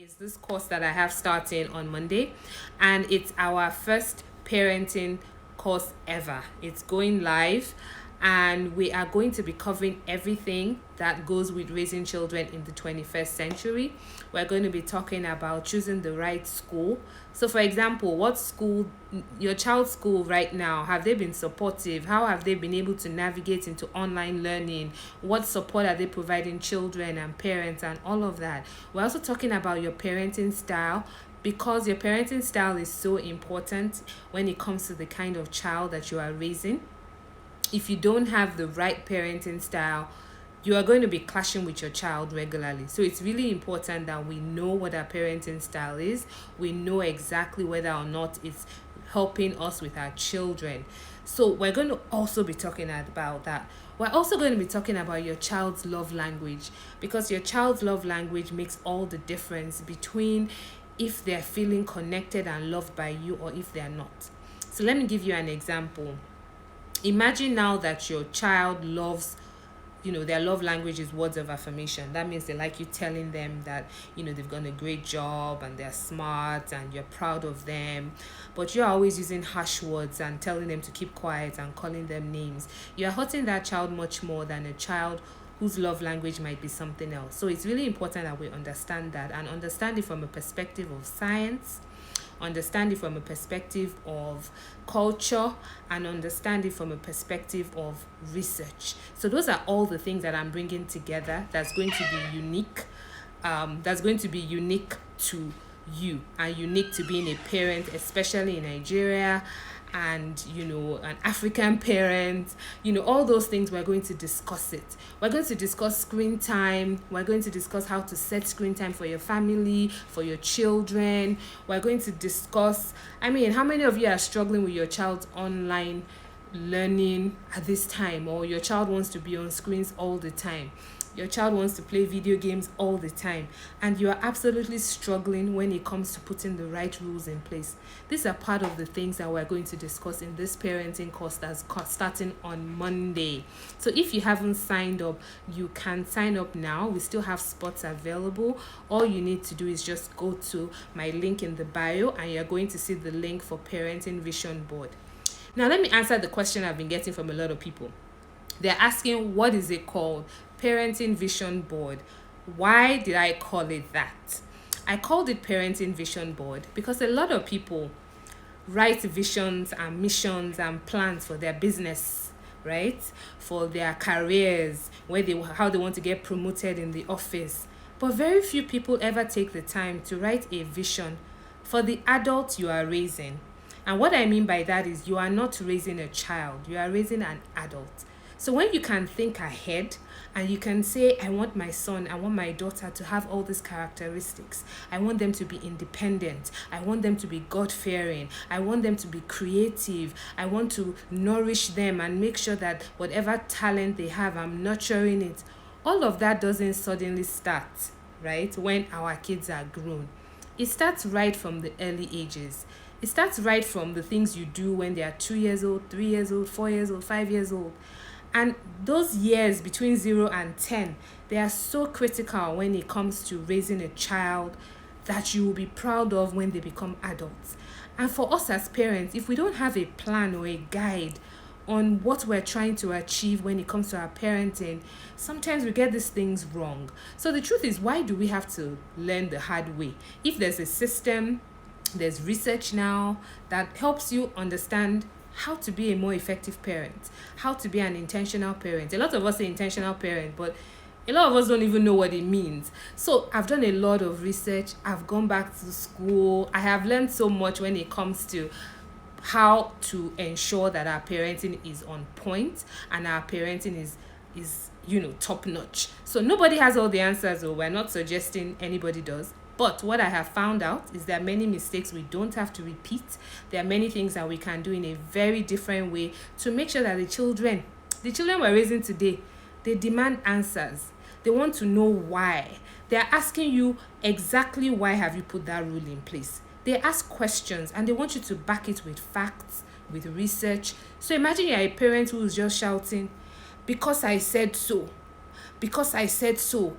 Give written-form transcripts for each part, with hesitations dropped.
is this course that I have starting on Monday, and it's our first parenting course ever. It's going live, and we are going to be covering everything that goes with raising children in the 21st century. We're going to be talking about choosing the right school. So, for example, what school, your child's school right now, have they been supportive? How have they been able to navigate into online learning? What support are they providing children and parents and all of that? We're also talking about your parenting style, because your parenting style is so important when it comes to the kind of child that you are raising. If you don't have the right parenting style, you are going to be clashing with your child regularly. So it's really important that we know what our parenting style is. We know exactly whether or not it's helping us with our children. So we're going to also be talking about that. We're also going to be talking about your child's love language, because your child's love language makes all the difference between if they're feeling connected and loved by you or if they're not. So let me give you an example. Imagine now that your child loves, their love language is words of affirmation. That means they like you telling them that, they've done a great job and they're smart and you're proud of them. But you're always using harsh words and telling them to keep quiet and calling them names. You're hurting that child much more than a child whose love language might be something else. So it's really important that we understand that, and understand it from a perspective of science, understand it from a perspective of culture, and understand it from a perspective of research. So those are all the things that I'm bringing together that's going to be unique, that's going to be unique to you and unique to being a parent, especially in Nigeria, and an African parent. All those things, we're going to discuss it. We're going to discuss screen time. We're going to discuss how to set screen time for your family, for your children. We're going to discuss, how many of you are struggling with your child's online learning at this time, or your child wants to be on screens all the time? Your child wants to play video games all the time, and you are absolutely struggling when it comes to putting the right rules in place. These are part of the things that we're going to discuss in this parenting course that's starting on Monday. So if you haven't signed up, you can sign up now. We still have spots available. All you need to do is just go to my link in the bio, and you're going to see the link for Parenting Vision Board. Now, let me answer the question I've been getting from a lot of people. They're asking, what is it called? Parenting Vision Board. Why did I call it that? I called it Parenting Vision Board because a lot of people write visions and missions and plans for their business, right? For their careers, how they want to get promoted in the office. But very few people ever take the time to write a vision for the adult you are raising. And what I mean by that is, you are not raising a child, you are raising an adult. So when you can think ahead and you can say, I want my son, I want my daughter to have all these characteristics. I want them to be independent. I want them to be God-fearing. I want them to be creative. I want to nourish them and make sure that whatever talent they have, I'm nurturing it. All of that doesn't suddenly start, right, when our kids are grown. It starts right from the early ages. It starts right from the things you do when they are 2 years old, 3 years old, 4 years old, 5 years old. And those years between 0 and 10, they are so critical when it comes to raising a child that you will be proud of when they become adults. And for us as parents, if we don't have a plan or a guide on what we're trying to achieve when it comes to our parenting, sometimes we get these things wrong. So the truth is, why do we have to learn the hard way? If there's a system, there's research now that helps you understand how to be a more effective parent, how to be an intentional parent. A lot of us say intentional parent, but a lot of us don't even know what it means. So I've done a lot of research. I've gone back to school. I have learned so much when it comes to how to ensure that our parenting is on point and our parenting is top notch. So nobody has all the answers, or we're not suggesting anybody does. But what I have found out is there are many mistakes we don't have to repeat. There are many things that we can do in a very different way to make sure that the children we're raising today, they demand answers. They want to know why. They're asking you exactly why have you put that rule in place. They ask questions and they want you to back it with facts, with research. So imagine you're a parent who is just shouting, because I said so,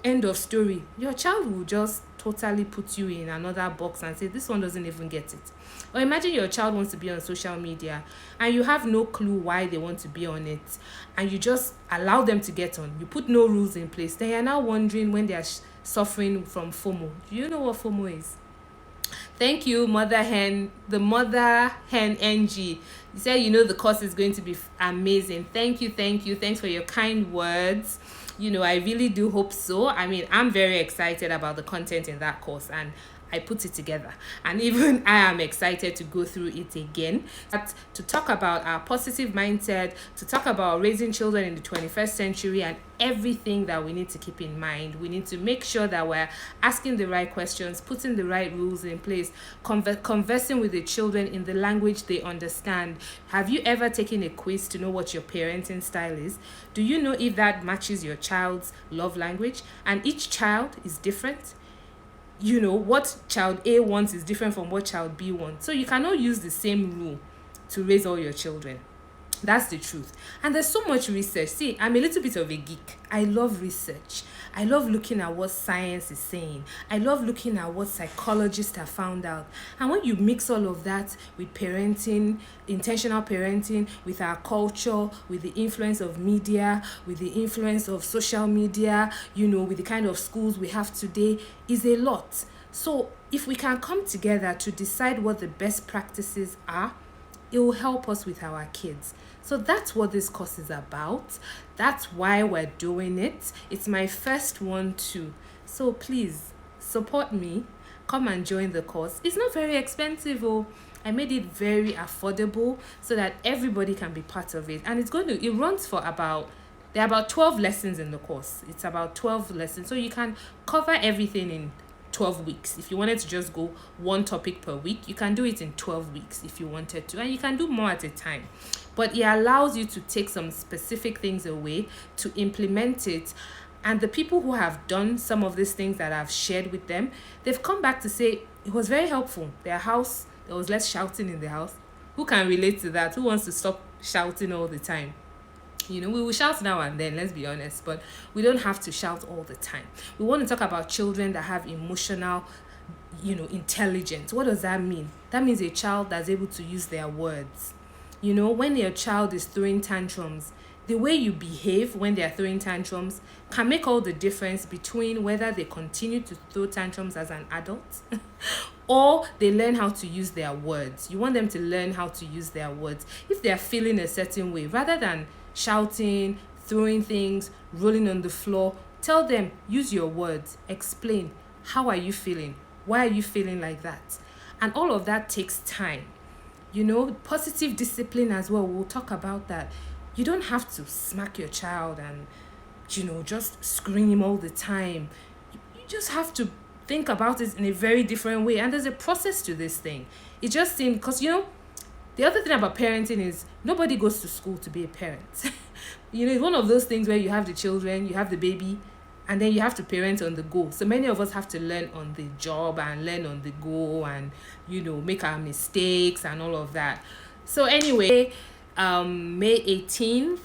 end of story. Your child will just totally put you in another box and say this one doesn't even get it. Or imagine your child wants to be on social media and you have no clue why they want to be on it, and you just allow them to get on. You put no rules in place. Then you're now wondering when they are suffering from FOMO. Do you know what FOMO is? Thank you, Mother Hen, the Mother Hen NG. You said the course is going to be amazing. Thank you, thank you. Thanks for your kind words. I really do hope so. I mean, I'm very excited about the content in that course, and I put it together, and even I am excited to go through it again, but to talk about our positive mindset, to talk about raising children in the 21st century, and everything that we need to keep in mind. We need to make sure that we're asking the right questions, putting the right rules in place, conversing with the children in the language they understand. Have you ever taken a quiz to know what your parenting style is? Do you know if that matches your child's love language? And each child is different. What child A wants is different from what child B wants. So you cannot use the same rule to raise all your children. That's the truth. And there's so much research. See, I'm a little bit of a geek. I love research. I love looking at what science is saying. I love looking at what psychologists have found out. And when you mix all of that with parenting, intentional parenting, with our culture, with the influence of media, with the influence of social media, with the kind of schools we have today, is a lot. So if we can come together to decide what the best practices are, it will help us with our kids. So that's what this course is about. That's why we're doing it. It's my first one too. So please support me. Come and join the course. It's not very expensive. I made it very affordable so that everybody can be part of it. And it runs for there are about 12 lessons in the course. It's about 12 lessons. So you can cover everything in 12 weeks. If you wanted to just go one topic per week, you can do it in 12 weeks if you wanted to, and you can do more at a time. But it allows you to take some specific things away to implement it. And the people who have done some of these things that I've shared with them, they've come back to say it was very helpful. There was less shouting in the house. Who can relate to that? Who wants to stop shouting all the time? We will shout now and then, let's be honest, but we don't have to shout all the time. We want to talk about children that have emotional, intelligence. What does that mean? That means a child that's able to use their words. When your child is throwing tantrums, the way you behave when they are throwing tantrums can make all the difference between whether they continue to throw tantrums as an adult or they learn how to use their words. You want them to learn how to use their words. If they are feeling a certain way, rather than shouting, throwing things, rolling on the floor, tell them, use your words, explain, how are you feeling? Why are you feeling like that? And all of that takes time. Positive discipline as well. We'll talk about that. You don't have to smack your child and, just scream all the time. You just have to think about it in a very different way. And there's a process to this thing. It just seems, because, the other thing about parenting is nobody goes to school to be a parent. It's one of those things where you have the children, you have the baby, and then you have to parent on the go. So many of us have to learn on the job and learn on the go and, make our mistakes and all of that. So anyway, May 18th,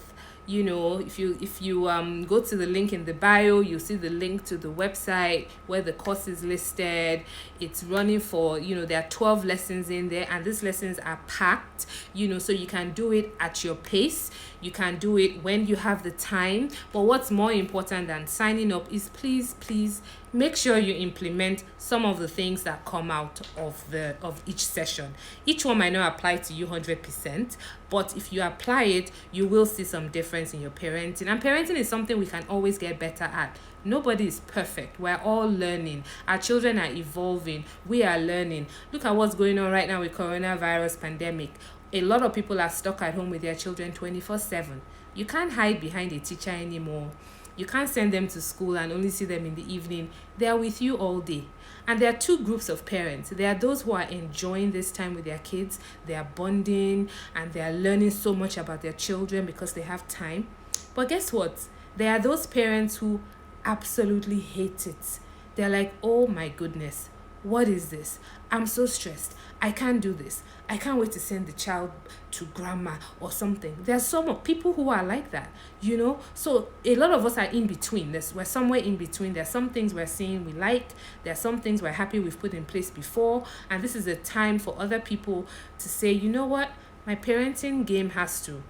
if you go to the link in the bio, you'll see the link to the website where the course is listed. It's running for, there are 12 lessons in there, and these lessons are packed, so you can do it at your pace. You can do it when you have the time. But what's more important than signing up is please make sure you implement some of the things that come out of each session. Each one might not apply to you 100%, but if you apply it, you will see some difference in your parenting. And parenting is something we can always get better at. Nobody is perfect. We're all learning. Our children are evolving. We are learning. Look at what's going on right now with coronavirus pandemic. A lot of people are stuck at home with their children 24/7. You can't hide behind a teacher anymore. You can't send them to school and only see them in the evening. They are with you all day. And there are two groups of parents. There are those who are enjoying this time with their kids. They are bonding and they are learning so much about their children because they have time. But guess what? There are those parents who absolutely hate it. They're like, oh my goodness, What is this? I'm so stressed. I can't do this. I can't wait to send the child to grandma or something. There's some people who are like that, you know. So a lot of us are in between. We're somewhere in between. There's some things we're seeing we like. There's some things we're happy we've put in place before. And this is a time for other people to say, you know what? My parenting game has to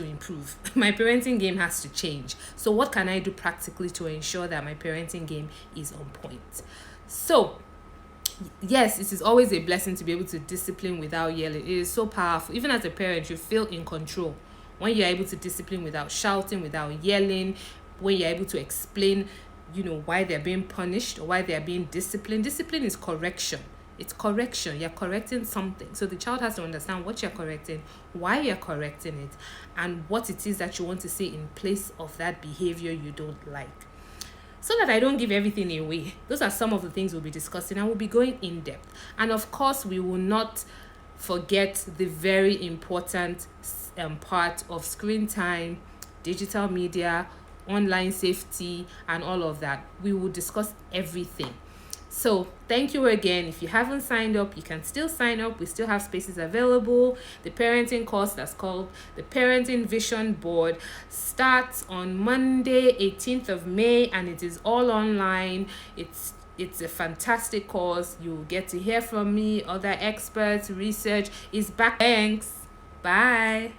improve. My parenting game has to change. So what can I do practically to ensure that my parenting game is on point? So yes, it is always a blessing to be able to discipline without yelling. It is so powerful. Even as a parent, you feel in control when you're able to discipline without shouting, without yelling, when you're able to explain, why they're being punished or why they're being disciplined. Discipline is correction. It's correction. You're correcting something. So the child has to understand what you're correcting, why you're correcting it, and what it is that you want to see in place of that behavior you don't like. So that I don't give everything away, those are some of the things we'll be discussing, and we'll be going in depth. And of course, we will not forget the very important part of screen time, digital media, online safety, and all of that. We will discuss everything. So thank you again. If you haven't signed up, you can still sign up. We still have spaces available. The parenting course that's called the Parenting Vision Board starts on Monday, 18th of May, and it is all online. It's a fantastic course. You will get to hear from me, other experts, research is back. Thanks. Bye.